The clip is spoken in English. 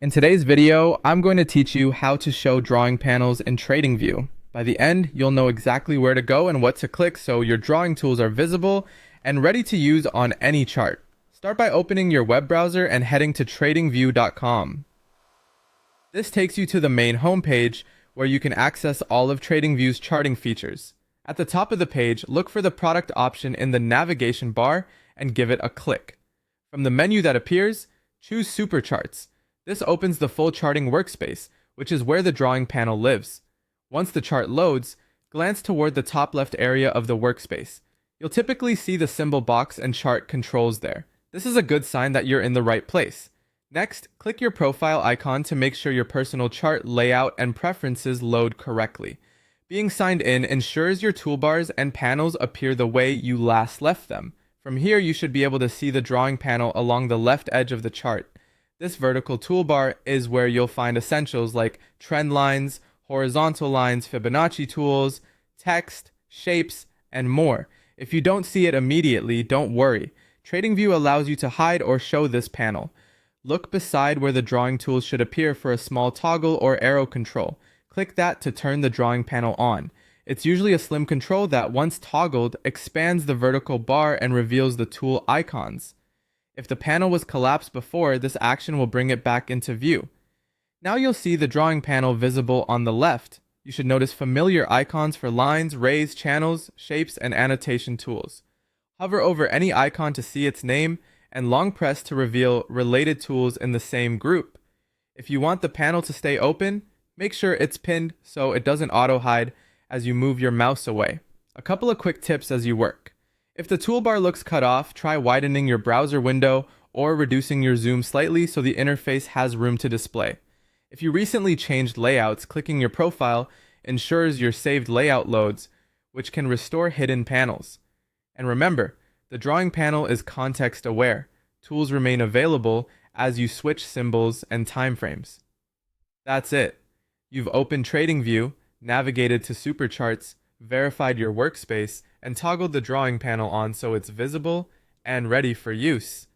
In today's video, I'm going to teach you how to show drawing panels in TradingView. By the end, you'll know exactly where to go and what to click so your drawing tools are visible and ready to use on any chart. Start by opening your web browser and heading to tradingview.com. This takes you to the main homepage where you can access all of TradingView's charting features. At the top of the page, look for the product option in the navigation bar and give it a click. From the menu that appears, choose Super Charts. This opens the full charting workspace, which is where the drawing panel lives. Once the chart loads, glance toward the top left area of the workspace. You'll typically see the symbol box and chart controls there. This is a good sign that you're in the right place. Next, click your profile icon to make sure your personal chart layout and preferences load correctly. Being signed in ensures your toolbars and panels appear the way you last left them. From here, you should be able to see the drawing panel along the left edge of the chart. This vertical toolbar is where you'll find essentials like trend lines, horizontal lines, Fibonacci tools, text, shapes, and more. If you don't see it immediately, don't worry. TradingView allows you to hide or show this panel. Look beside where the drawing tools should appear for a small toggle or arrow control. Click that to turn the drawing panel on. It's usually a slim control that, once toggled, expands the vertical bar and reveals the tool icons. If the panel was collapsed before, this action will bring it back into view. Now you'll see the drawing panel visible on the left. You should notice familiar icons for lines, rays, channels, shapes, and annotation tools. Hover over any icon to see its name, and long press to reveal related tools in the same group. If you want the panel to stay open, make sure it's pinned so it doesn't auto-hide as you move your mouse away. A couple of quick tips as you work. If the toolbar looks cut off, try widening your browser window or reducing your zoom slightly so the interface has room to display. If you recently changed layouts, clicking your profile ensures your saved layout loads, which can restore hidden panels. And remember, the drawing panel is context aware. Tools remain available as you switch symbols and timeframes. That's it. You've opened TradingView, navigated to Super Charts, verified your workspace, and toggled the drawing panel on so it's visible and ready for use.